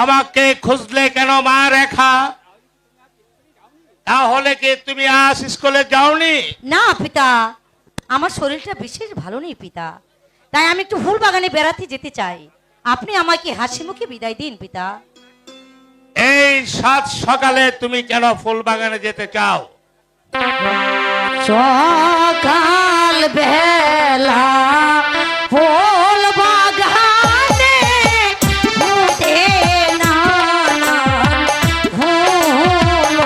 আমাকে খুঁজলে কেন মা রেখা? তাহলে কি তুমি আজ স্কুলে যাওনি? না পিতা, আমার শরীরটা বিশেষ ভালো নেই পিতা, তাই আমি একটু ফুল বাগানে বেড়াতে যেতে চাই। আপনি আমাকে হাসি মুখে বিদায় দিন পিতা। এই সাত সকালে তুমি কেন ফুল বাগানে যেতে চাও? সকাল বেলা ফুল বাগানে ফুটে নানান ফুল।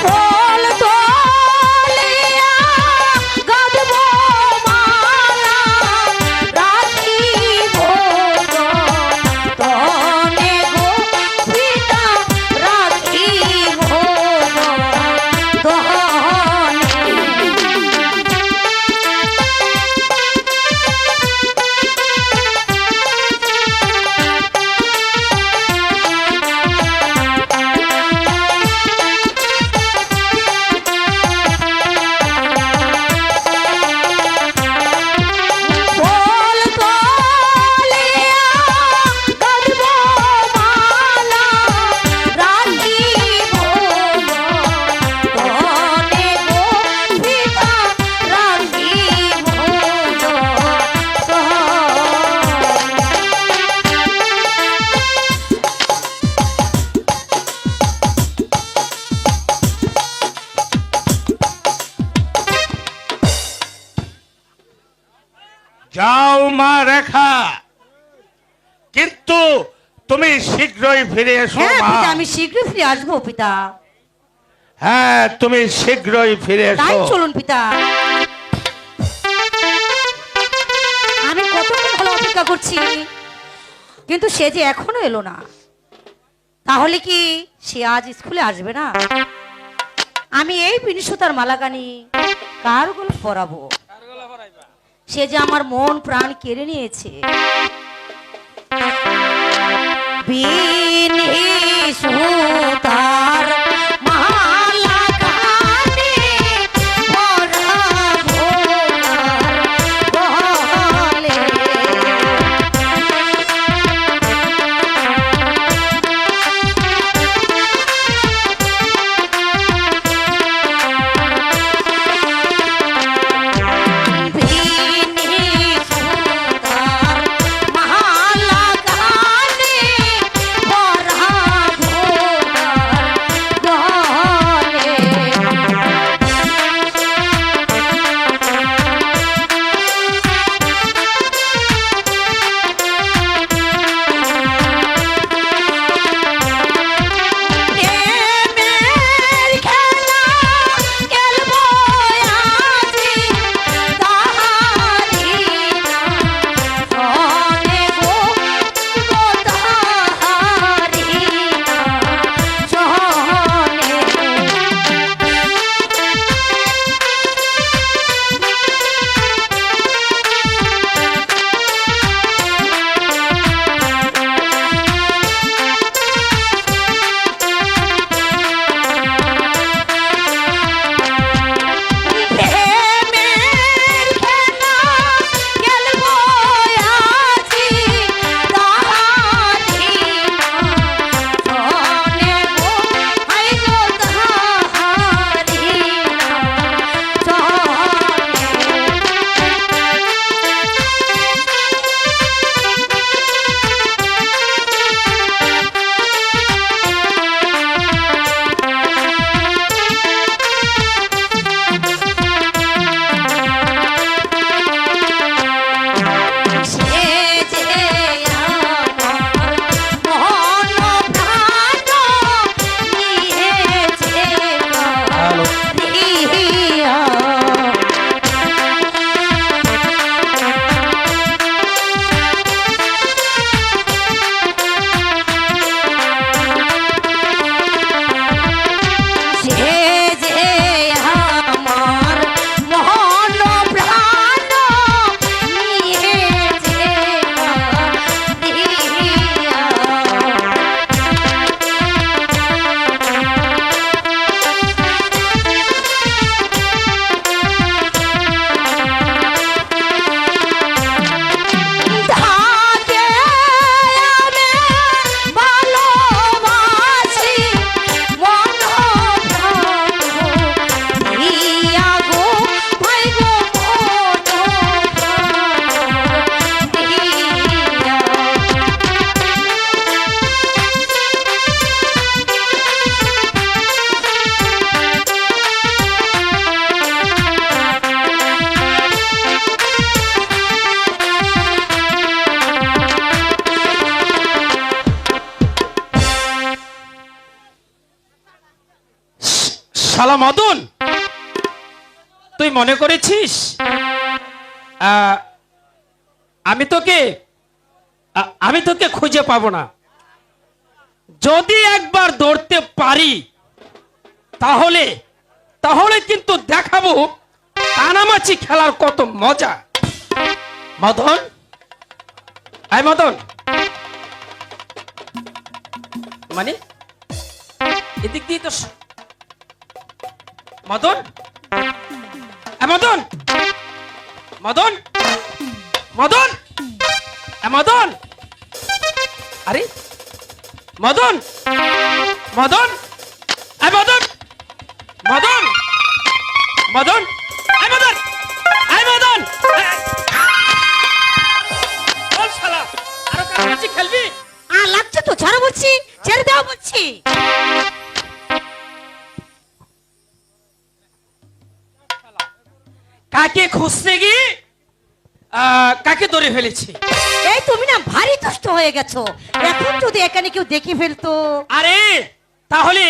ফুল তোলিয়া গাঁথব মালা, রাখিব যতনে গো পিতা, রাখিব যতনে। ফুল তোলিয়া গাঁথব মালা, রাখিব যতনে গো পিতা, রাখিব যতনে। যাও মা রেখা, কিন্তু তুমি শীঘ্রই ফিরে এসো হ্যাঁ মা। পিতা, আমি শীঘ্রই ফিরে আসবো পিতা। হ্যাঁ, তুমি শীঘ্রই ফিরে তাই এসো। চলুন পিতা। আমি কতক্ষণ হলো অপেক্ষা করছি, কিন্তু সে যে এখনো এলো না। তাহলে কি সে আজ স্কুলে আসবে না? আমি এই বিনিশতার মালাকানি কার গল্প পরাবো? সে যে আমার মন প্রাণ কেড়ে নিয়েছে। বিনিশতার মালাকানি পরাবো কার গলে। বিনিশতার মালাকানি পরাবো শালা মদন, তুই মনে করেছিস আমি তোকে খুঁজে পাবো না? যদি একবার দৌড়তে পারি তাহলে তাহলে কিন্তু দেখাবো কানামাছি খেলার কত মজা। মদন, আয় মদন, মানে এদিক দিয়ে তো মদন, মদন, মদন, মদন, মদন, আরে মদন, মদন, মদন, মদন, মদন, মদন, মদন, বল শালা, আরো কাছাকাছি খেলবি? লাগছে তো, ছাড়ো বলছি, ছেড়ে দাও বলছি। কাকে খুঁজতে গিয়ে কাকে ধরে ফেলেছি। এই তুমি না ভারী দুষ্ট হয়ে গেছো, এখন যদি এখানে কেউ দেখে ফেলতো। আরে তাহলে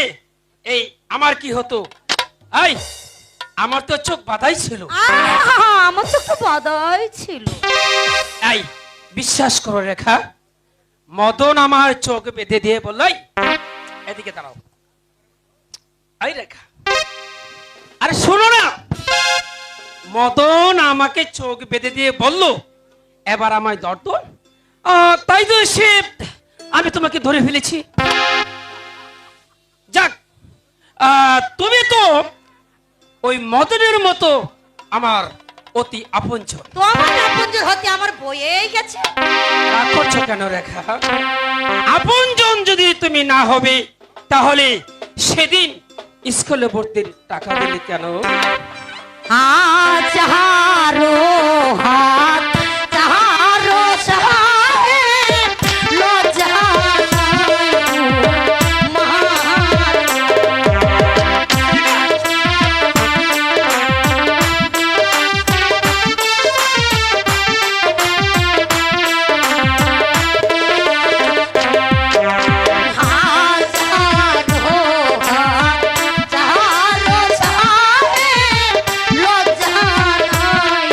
এই আমার কি হতো? এই আমার তো চোখ বাঁধাই ছিল। আমার চোখ তো বাঁধাই ছিল। এই বিশ্বাস করো রেখা, মদন আমার চোখ বেঁধে দিয়ে বলল, "এই, এদিকে দাঁড়াও।" এই রেখা, আরে শোনো না, মদন আমাকে চোখ বেঁধে দিয়ে বলল এবার আমায় ধরতো, তাই তো সে আমি তোমাকে ধরে ফেলেছি। যাক, তুমি তো ওই মদনের মতো আমার অতি আপনজন। তোমার আপনজন হতে আমার বইয়েই গেছে। রাগ করছো কেন রেখা? আপনজন যদি তুমি না হবে তাহলে সেদিন স্কুলে ভর্তির টাকা দিলে কেন? যাহারো হাত যাহারো সহায় লজ্জা মহান। যাহারো হাত যাহারো সহায় লজ্জা নাই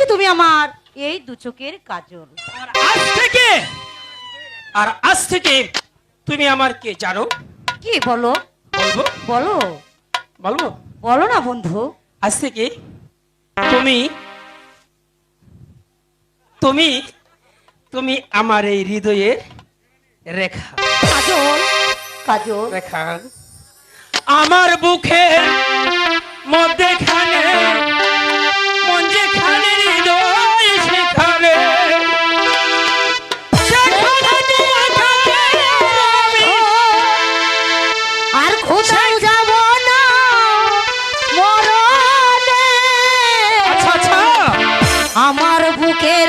থেকে তুমি আমার এই দু চোখের কাজল। আর আজ থেকে তুমি আমার কে জানো? কি বলো? বলবো বলো বলবো বলো না বন্ধু। আজ থেকে তুমি তুমি তুমি আমার এই হৃদয়ের রেখা। কাজল, কাজল। রেখা আমার বুকের মধ্যেখানে, মন যেখানে হৃদয় সেখানে, সেখানে তোমার কাছে আমি। আর কোথাও যাব না মরণে। আচ্ছা আচ্ছা আমার বুকের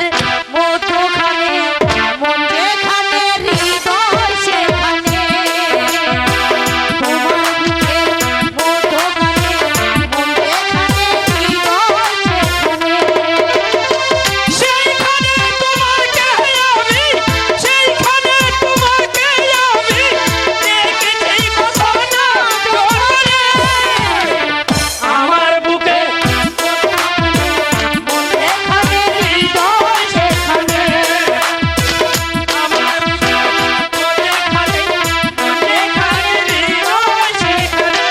মধ্যখানে, মন যেখানে হৃদয় সেখানে। তোমার বুকের মধ্যখানে, মন যেখানে হৃদয় সেখানে। সেইখানে তোমাকে আমি, সেইখানে তোমাকে আমি দেখেছি কত না জোরে। আমার বুকে মন যেখানে হৃদয় সেখানে। আমার বুকে যেখানে, যেখানে হৃদয় সেখানে।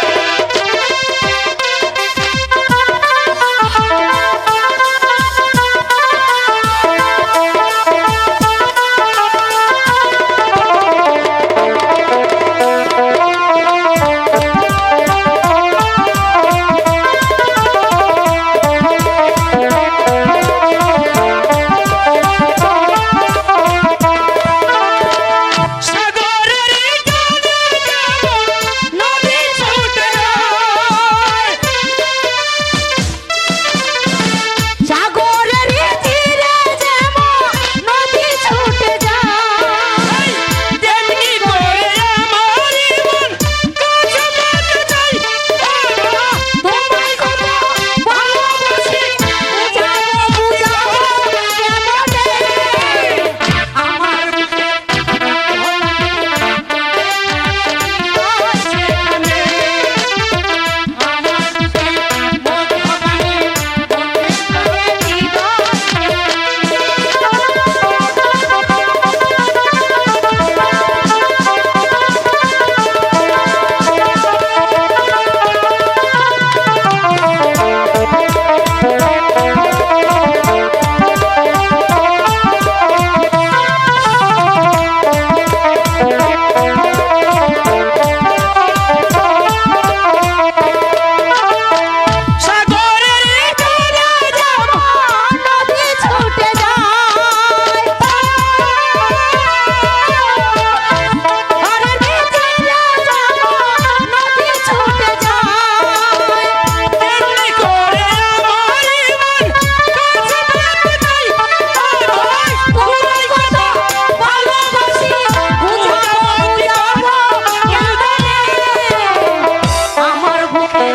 সাগরের জলে যেমন নদী ছুটে যায়, সাগরের তীরে যেমন নদী ছুটে যায়। তেমনি করে আমার মন কাছে পেতে চাই। তোমায় কত ভালোবাসি, বুঝাবো বুঝাবো কেমনে। আমার বুকে সাগরের জলে যেমন নদী ছুটে যায়। আরে তীরে যেমন নদী ছুটে যায়। তেমনি করে আমার মন কাছে পেতে চাই। তোমায় কত ভালোবাসি, বুঝাবো বুঝাবো কেমনে। আমার বুকে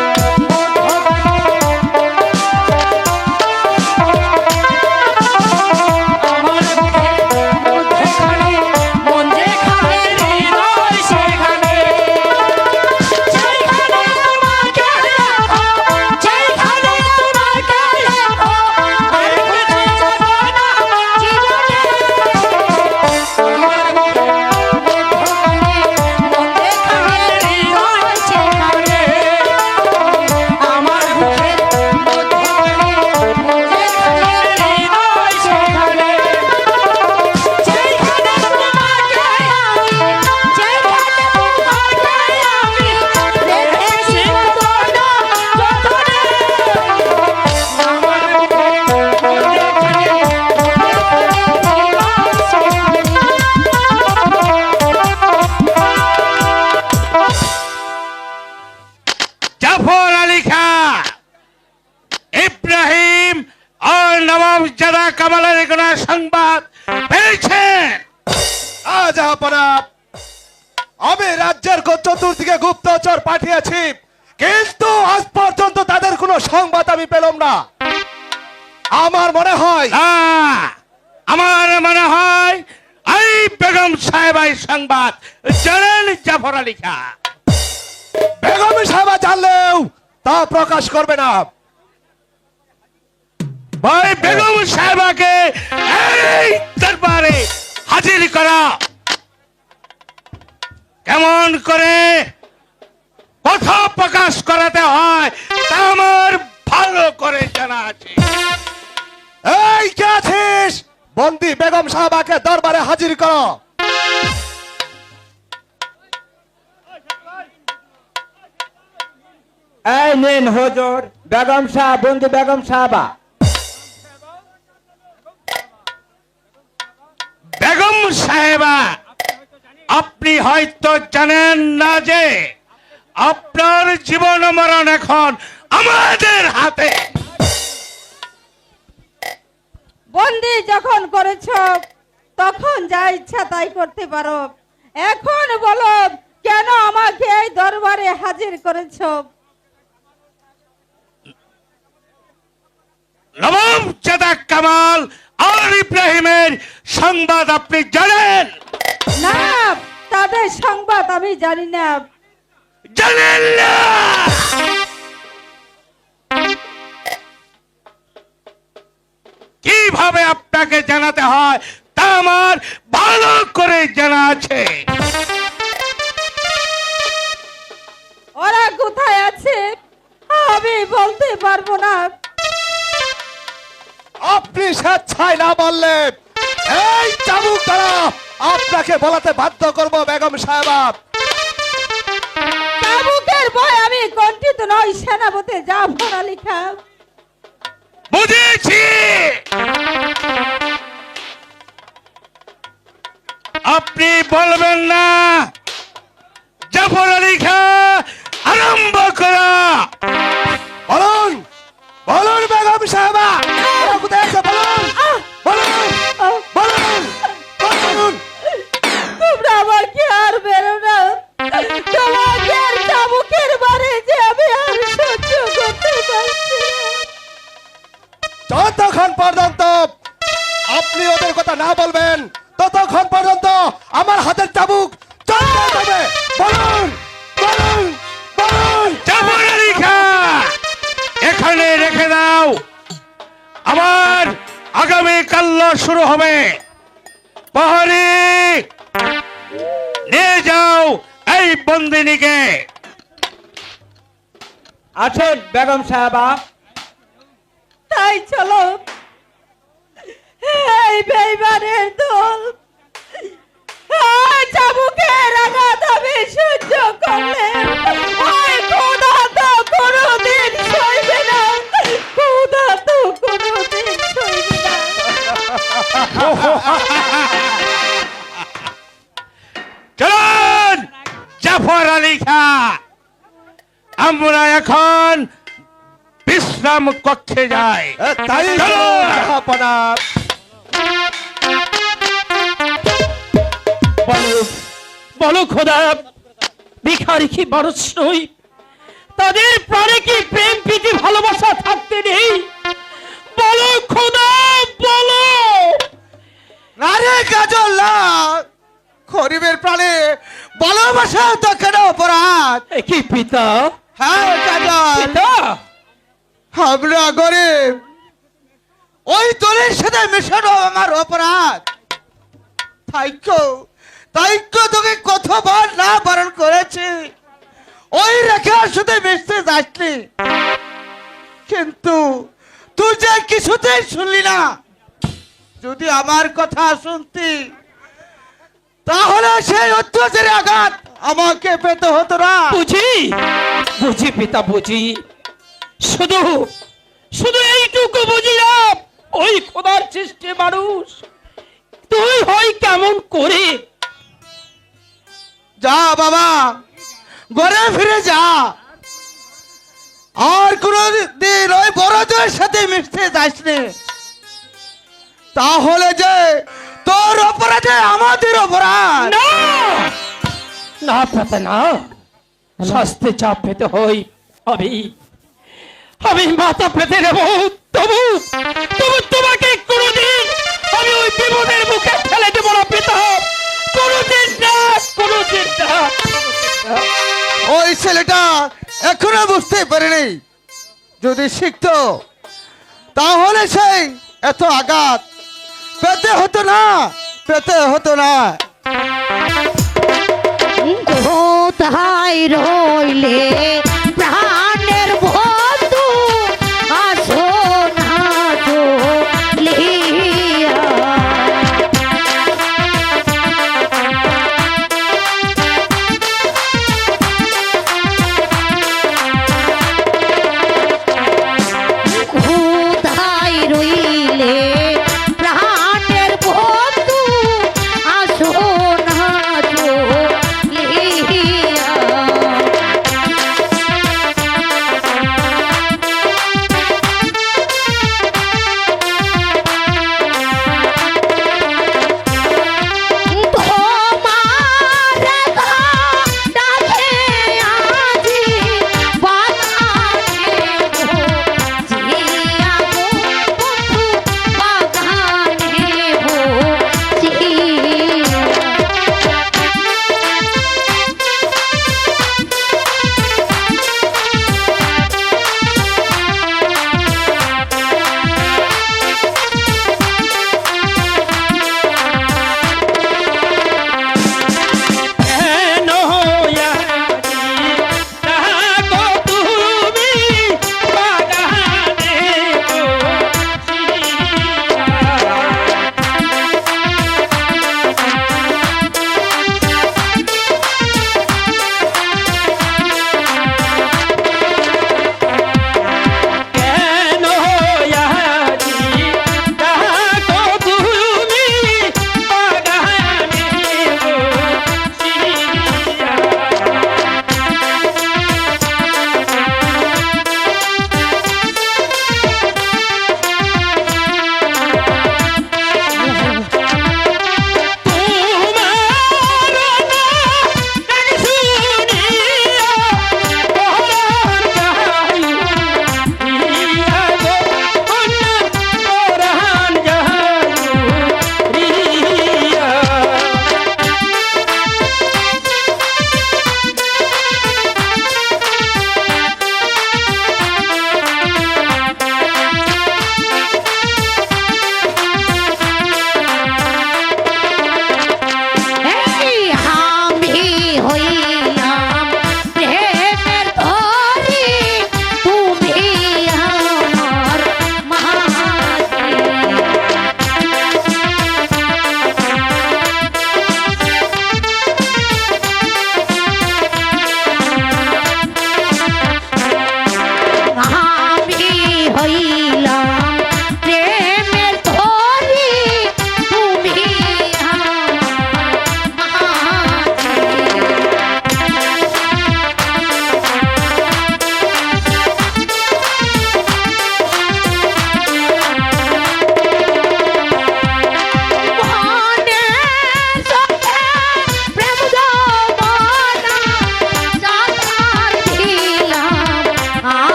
আমার বুকের মধ্যখানে, মন যেখানে হৃদয় সেখানে। সেইখানে তোমাকে রাখো, সেইখানে তোমাকে রাখো। আর কিছু যাব না জীবনে। আমার বুকের মধ্যখানে, মন যেখানে হৃদয় সেখানে। আমার বুকের মধ্যখানে, মন যেখানে হৃদয় সেখানে। যেখানে তোমাকে আমি, যেখানে তোমাকে আমি রেখেছি কত না যতনে। আমার বুকের মধ্যখানে, জাফর আলী খাঁ, ইব্রাহিম আর নবাব জাদা কামালের গোনা সংবাদ পেয়েছেন। রাজাপনা, আমি রাজ্যের চতুর্দিকে গুপ্তচর পাঠিয়েছি, কিন্তু আজ পর্যন্ত তাদের কোনো সংবাদ আমি পেলাম না। আমার মনে হয় আমার মনে হয় এই বেগম সাহেবাই সংবাদ জানেন জাফর আলী খাঁ। বেগম সাহেবা জানলেও তা প্রকাশ করবে না। ভাই বেগম সাহেবাকে এই দরবারে হাজির করা। কেমন করে কথা প্রকাশ করাতে হয় তা আমার ভালো করে জানা আছে। এই কে আছিস? বন্দি বেগম সাহেবাকে দরবারে হাজির করো। এই নিন হুজুর, বেগম সাহেব, বন্ধু বেগম সাহেবা। বেগম সাহেবা, আপনি হয়তো জানেন না যে আপনার জীবন মরণ এখন আমাদের হাতে। বন্দি যখন করেছ তখন যা ইচ্ছা তাই করতে পারো। এখন বলো কেন আমাকে এই দরবারে হাজির করেছ? নবাব জাদা কামাল আর ইব্রাহিমের সংবাদ আপনি জানেন? না, তাদের সংবাদ আমি জানি না। জানেন না? কিভাবে আপনাকে জানাতে হয় তা আমার ভালো করে জানা আছে। ওরা কোথায় আছে আমি বলতে পারবো না। আপনি স্বেচ্ছায় না বললে এই চাবুক দ্বারা আপনাকে বলাতে বাধ্য করব বেগম সাহেবা। চাবুকের ভয় আমি কণ্ঠিত নই, সেনাপতি জাফর আলী খান। বুঝেছি, আপনি বলবেন না। জাফর আলী খান আরম্ভ করা। বলুন বলুন বেগম সাহেবা, ওরা কোথায় আছে বলুন বলুন বলুন বলুন। তোমরা আমাকে আর বেরো না। তোমাকে আর চাবুকের বারে যে আমি আর সহ্য করতে পারছি না। যতক্ষণ পর্যন্ত আপনি ওদের কথা না বলবেন ততক্ষণ পর্যন্ত আমার হাতের চাবুক চলতে যাবে। বলুন বলুন বলুন। জাফর আলী খান এখানে রেখে দাও। আমার আগামী কাল শুরু হবে। প্রহরী নিয়ে যাও এই বন্দিনীকে। আছেন বেগম সাহেবা। তাই চলো। এই বেইমানের দল চাবুকের আঘাত আমি সহ্য করলে ওই খোদা তো কোনোদিন সইবে না। খোদা তো কোনোদিন সইবে না। চলুন জাফর আলী খান, আমরা এখন বিশ্রাম কক্ষে যাই। তাই চলো। জাহাপনা। বলো বলো খোদা, ভিখারি কি মানুষ নই? তাদের প্রাণে কি প্রেম প্রীতি ভালোবাসা থাকতে নেই? বলো খোদা বলো। আরে কাজল না, গরিবের প্রাণে ভালোবাসা তো কেন অপরাধ? এ কি পিতা? হ্যাঁ কাজল, পিতা আমরা গরিব, ওই দলের সাথে মেশানো আমার অপরাধ। তাইকো তোকে কতবার না বারণ করেছে ওই রেখার সাথে মিশতে যাসনি, কিন্তু তুই যে কিছুতেই শুনলি না। যদি আমার কথা শুনতি তাহলে সেই অত্যাচারের আঘাত আমাকে পেতে হতো না। বুঝি বুঝি পিতা বুঝি, শুধু শুধু এইটুকু বুঝি না, ওই খোদার সৃষ্টি মানুষ তুই হয় কেমন করে? যা বাবা, ঘরে ফিরে যা, আর কোনদিন ওই বড়দের সাথে মিশতে যাসনি। তাহলে যে তোর অপরাধে আমাদের অপরাধ। না না পেতে না, শাস্তি চাপ পেতে হই। আমি আমি মাথা পেতে নেব, তবু তবু তোমাকে কোনোদিন আমি ওই বিপদের মুখে ফেলে দেব না পিতা। কোনোদিন না, কোনোদিন না। ওই ছেলেটা এখনো বুঝতে পারেনি। যদি শিখতো তাহলে সেই এত আঘাত পেতে হতো না, পেতে হতো না। কোথায় রইলে প্রাণের বন্ধু, আসো না চলিয়া। কোথায় রইলে প্রাণের বন্ধু, আসো না চলিয়া।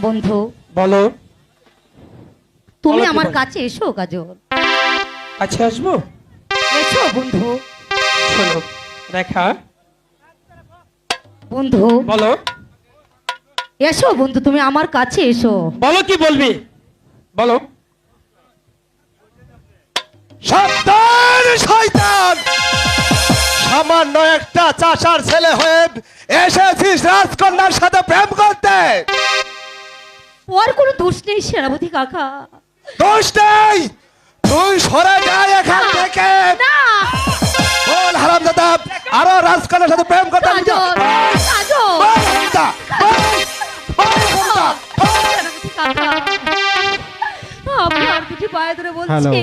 বন্ধু বলো। তুমি বলো কি আমার বলো? কাছে এসো কাজল, কাছে আসবো? এসো বন্ধু। শোনো রেখা, বন্ধু বলো এসো বন্ধু, তুমি আমার কাছে এসো। বলো কি বলবি বলো। সাবধান শয়তান, সামান্য একটা চাষার ছেলে হয়ে এসেছিস রাজকন্যার সাথে প্রেম করতে। ওর কোনো দোষ নেই সেনাপতি কাকা। দোষ নেই, তুই সরে যা এখান থেকে। না বল হারামজাদা, আরো রাজকন্যার সাথে প্রেম করতে আমি যা- কাজল, কাজল, বল হারামজাদা, বল, বল হারামজাদা, বল। সেনাপতি কাকা, আপনার দুটি পায়ে ধরে বলছি,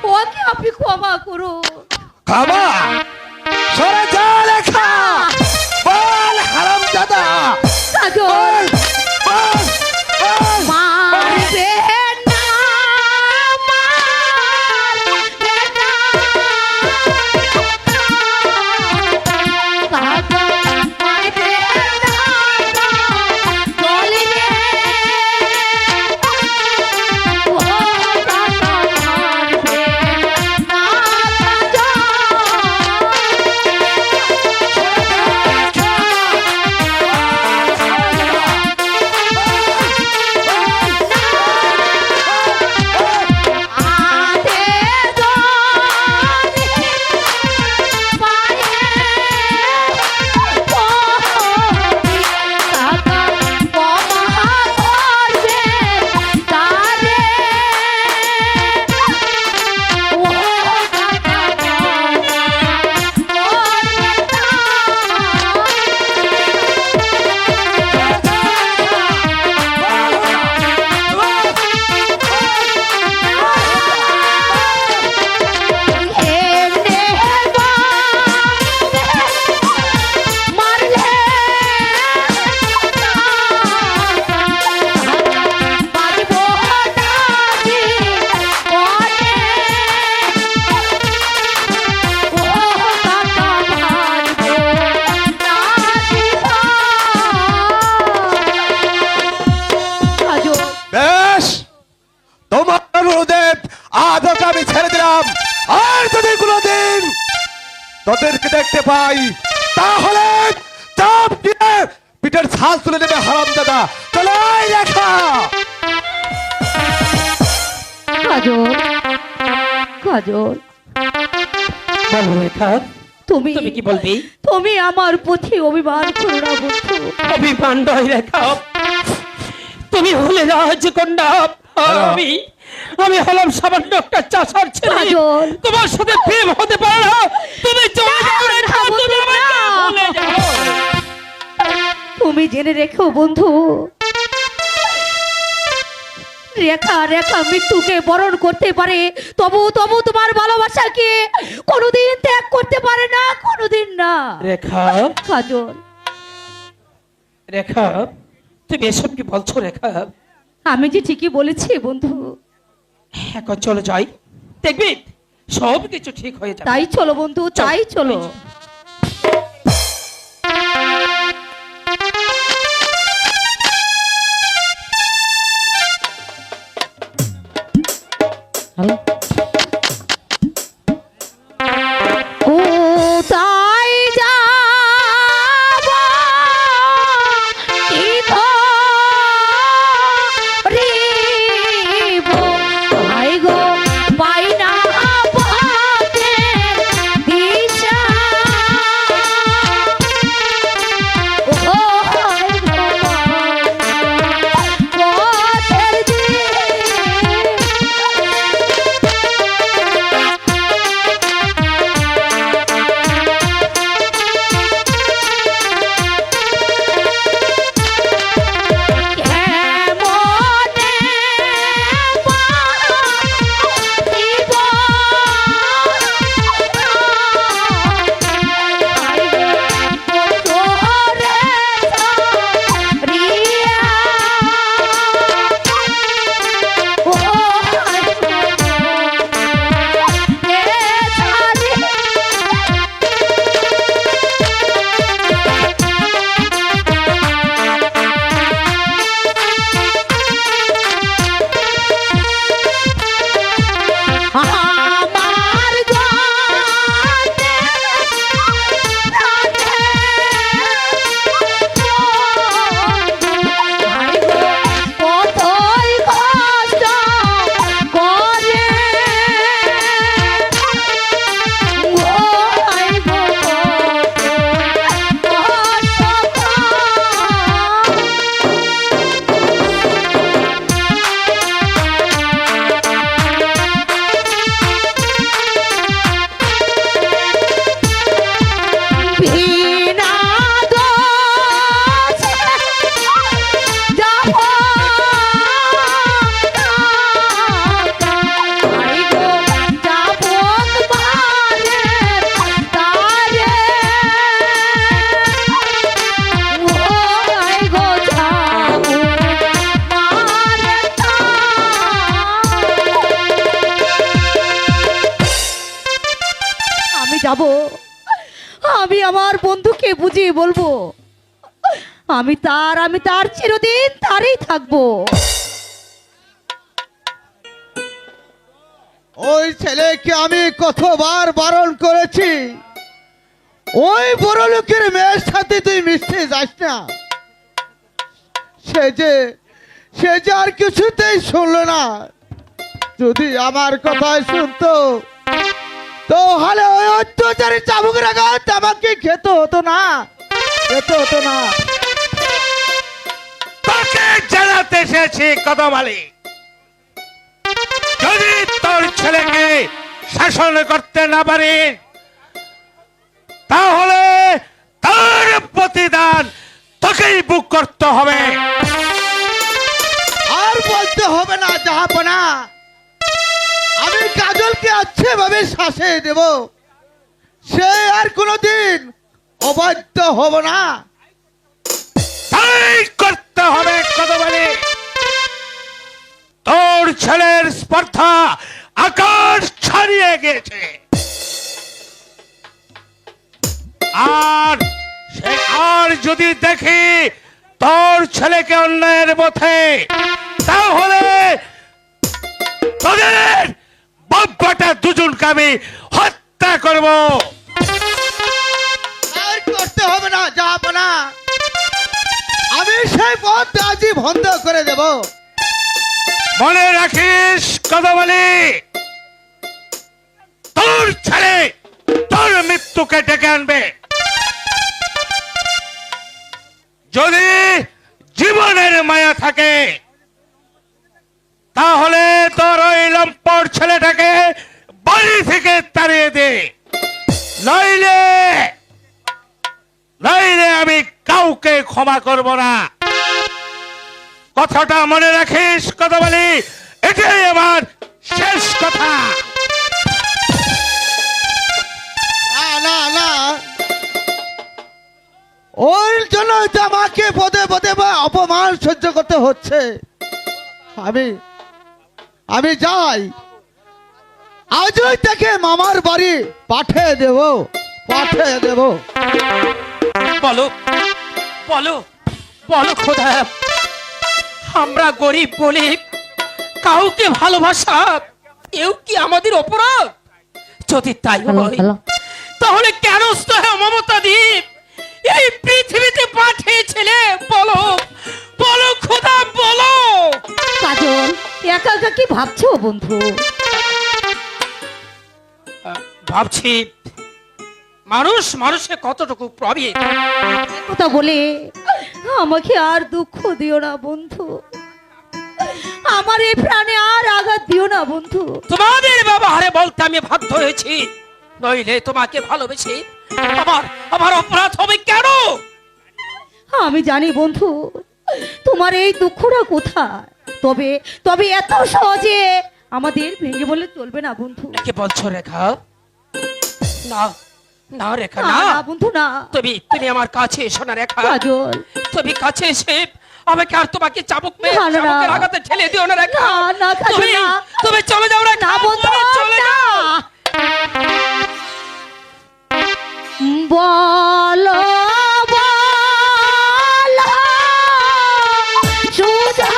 ওকে আপনি ক্ষমা করুন। খাবা, সরে যা লেখা। বল হারামজাদা, কাজল বল, বল, বল। মারবে না, মারবে না। কাকা মারবে না, বলবে। ও কাকা মারবে না, আদে দোনে পায়ে পড়ি, কাকা ক্ষমা করবে তারে। ও কাকা এমনে মারলে মারবো নাকি বলে। ও কাকা মারবো নাকি কাজল। বেশ, তোমার অনুরোধে আজ ওকে আমি ছেড়ে দিলাম। আর যদি কোনোদিন তোদেরকে দেখতে পাই তাহলে চাপ দিয়ে পিঠের ছাল তুলে নেবে হারামজাদা। চলে আয় রেখা। কাজল, কাজল, বলো রেখা, তুমি তুমি কি বলবি? তুমি আমার প্রতি অভিমান করো না বন্ধু। অভিমান নয় রেখা, তুমি হলে রাজকন্যা, আর আমি আমি হলাম সামান্য একটা চাষার ছেলে। কাজল। তোমার সাথে প্রেম হতে পারে না। তুমি চলে যাও না, রেখা, না, তুমি বন্ধু, আমাকে না। ভুলে যাও। তুমি জেনে রেখো বন্ধু, রেখা রেখা মৃত্যুকে বরণ করতে পারে, তবু তবু তোমার ভালোবাসাকে কোনোদিন ত্যাগ করতে পারে না, কোনোদিন না। রেখা, কাজল, রেখা, তুমি এসব কি বলছো রেখা? আমি যে ঠিকই বলেছি বন্ধু। এখন চলে যাই, দেখবি সব কিছু ঠিক হয়ে যাবে। তাই চলো বন্ধু, তাই চলো। কোথায় যাব কি ধরিব, আই গো পাই না পথে দিশা। বুঝিয়ে বলবো? আমি তার চিরদিন তারই থাকবো। ওই ছেলেকে আমি কতবার বারণ করেছি, ওই বড় লোকের মেয়ের সাথে তুই মিশতে যাস না। সে যে আর কিছুতেই শুনলো না। যদি আমার কথাই শুনতো তাহলে ওই অত্যাচারী চাবুকের আঘাত আমাকে খেতে হতো না। তোকে জানাতে এসেছি কদম আলী, যদি তোর ছেলেকে শাসন করতে না পারিস তাহলে তার প্রতিদান তোকেই বুক করতে হবে। আর বলতে হবে না জাহাপনা, আমি কাজলকে আছে ভাবে শাসিয়ে দেব। সে আর কোনোদিন অবাধ্য হব না। তাই করতে হবে কদম আলী। তোর ছেলের স্পর্ধা আকাশ ছাড়িয়ে গেছে, আর যদি দেখি তোর ছেলেকে অন্যায়ের পথে, তাহলে তোদের বাপ্পাটা দুজনকে আমি হত্যা করব। আর করতে হবে না জাহাপনা, আমি সেই পথ আজই বন্ধ করে দেব। মনে রাখিস কদম আলী, তোর ছেলে তোর মৃত্যুকে ডেকে আনবে। যদি জীবনের মায়া থাকে তাহলে তোর ওই লম্পট ছেলেটাকে বাড়ি থেকে তাড়িয়ে দে, নইলে আমি কাউকে ক্ষমা করব না। কথাটা মনে রাখিস কদম আলী, এটাই আমার শেষ কথা। না, ওর জন্য তো আমাকে পদে পদে বা অপমান সহ্য করতে হচ্ছে। আমি যাই, আজই তাকে মামার বাড়ি পাঠিয়ে দেব। বলো বলো বলো খোদা, আমরা গরিব বলে কাউকে ভালোবাসা এও কি আমাদের অপরাধ? যদি তাই হয় তাহলে কেন মমতা দ্বীপ এই পৃথিবীতে পাঠিয়েছিলে? বলো বলো খোদা, বলো। কাজল, একা একা কি ভাবছো বন্ধু? ভাবছি মানুষে কতটুকু প্রবীণ। কথা বলে আমাকে আর দুঃখ দিও না বন্ধু, আমার এই প্রাণে আর আঘাত দিও না বন্ধু। তোমাদের ব্যবহারে বলতে আমি বাধ্য হয়েছি, নইলে তোমাকে ভালোবেসে আমার অপরাধ হবে কেন? আমি জানি বন্ধু তোমার এই দুঃখটা কোথায়, তবে এত সহজে আমাদের ভেঙে বলে চলবে না বন্ধু। কি বলছো রেখা? না না রেখা, না না না বন্ধু না। তুমি আমার কাছে এসো না রেখা। কাজল, তুমি কাছে এসে আমাকে আর তোমাকে চাবুক মেরে না, না, না। চাবুকের আঘাতে ঠেলে দিও না রেখা। না, না, কাজল, না। তুমি চলে যাও রেখা। না বন্ধু, তুমি চলে না। যাও। বলো বলো সুধা,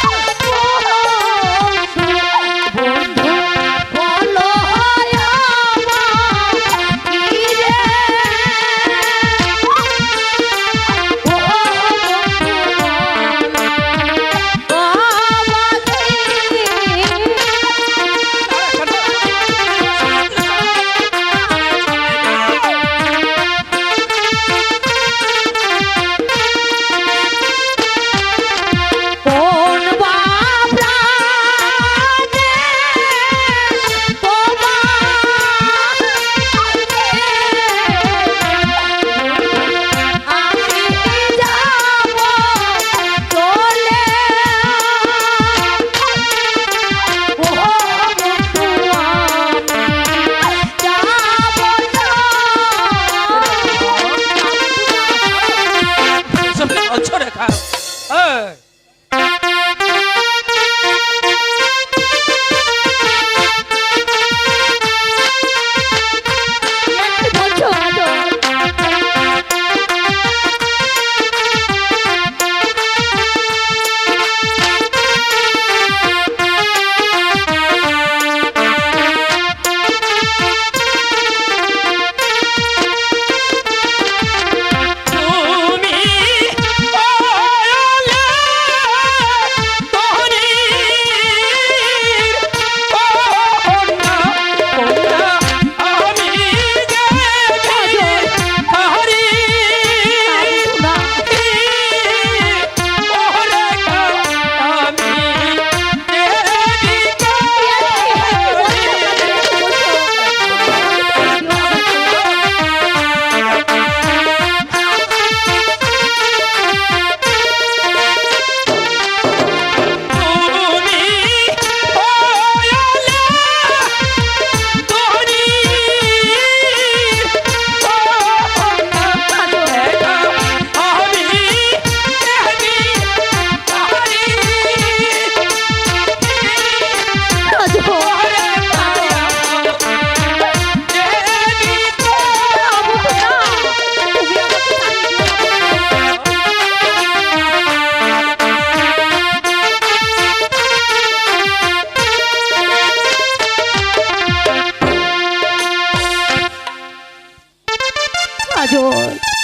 বন্ধু বলো বলছো রেখা? বলছো কাজল?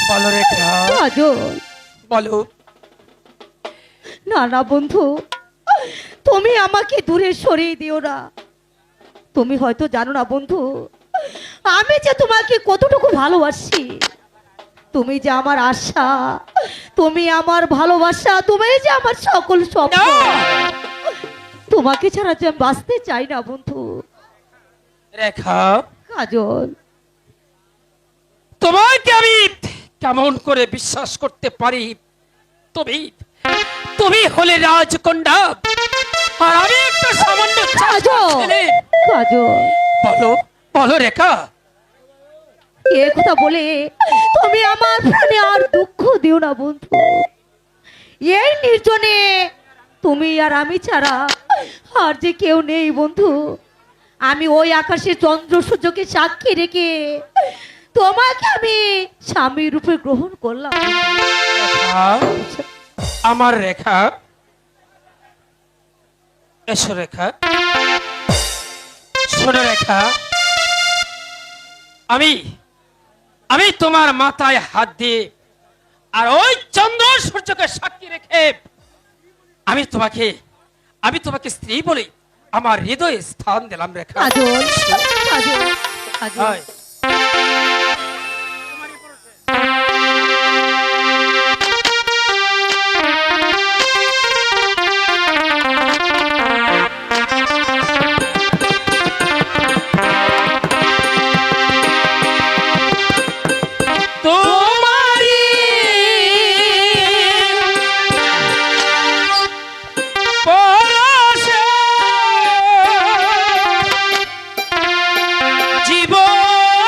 বলো রেখা, কাজল বলো। না না বন্ধু, তুমি আমাকে দূরে সরিয়ে দিও না। তুমি হয়তো জানো না বন্ধু, আমি যে তোমাকে কতটুকু ভালোবাসি। তুমি যে আমার আশা, তুমি আমার ভালোবাসা, তুমি যে আমার সকল স্বপ্ন। তোমাকে ছাড়া যে আমি বাঁচতে চাই না বন্ধু। রেখা, কাজল তোমাকে আমি কেমন করে বিশ্বাস করতে পারি? তুমি তুমি হলে রাজকন্যা, আর আমি একটা সামান্য চাষা কাজল ছেলে। কাজল বলো বলো রেখা। এ কথা বলে তুমি আমার প্রাণে আর দুঃখ দিও না বন্ধু। এই নির্জনে তুমি আর আমি ছাড়া আর যে কেউ নেই বন্ধু। আমি ওই আকাশে চন্দ্র সূর্যকে সাক্ষী রেখে তোমাকে আমি স্বামী রূপে গ্রহণ করলাম। রেখা, আমার রেখা, এসো রেখা। শোনো রেখা, আমি আমি তোমার মাথায় হাত দিয়ে আর ওই চন্দ্র সূর্যকে সাক্ষী রেখে আমি তোমাকে স্ত্রী বলে আমার হৃদয়ে স্থান দিলাম রেখা। কাজল কাজল কাজল হয়। তোমারি পরশে জীবন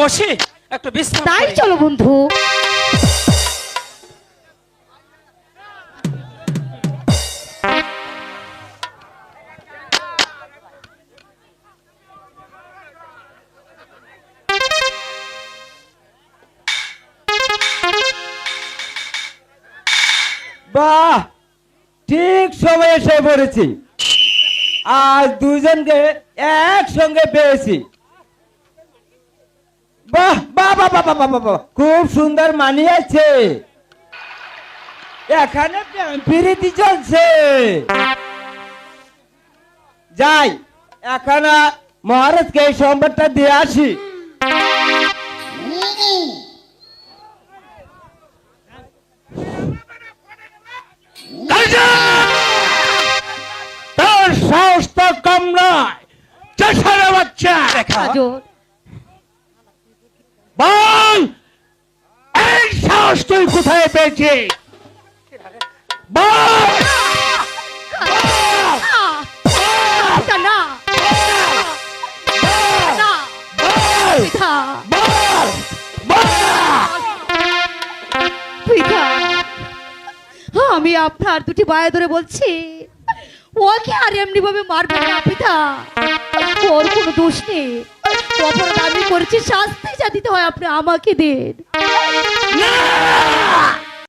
বসে একটু বিশ্রাম তাই করি। চলো বন্ধু। বাহ, ঠিক সময় এসে পড়েছি। আজ দুজনকে একসঙ্গে পেয়েছি। বাহ বাহ বাহ বাহ বাহ বাহ বাহ, খুব সুন্দর মানিয়েছে। এখানে প্রীতি চলছে। যাই, এখন মহারাজকে এই সম্বাদটা দিয়ে আসি। তোর সাহস তো কম নয়, চেষারে বাচ্চা। কাজল, বল, এই সাহস তুই কোথায় পেয়েছিস? বল। পিতা না, না, পিতা, পিতা, আমি আপনার দুটি পায়ে ধরে বলছি, ওকে আর এমনি ভাবে মারবেন না পিতা। ওর কোনো দোষ নেই, অপরাধ আমি করেছি, শাস্তি যা দিতে হয় আপনি আমাকে দিন। না!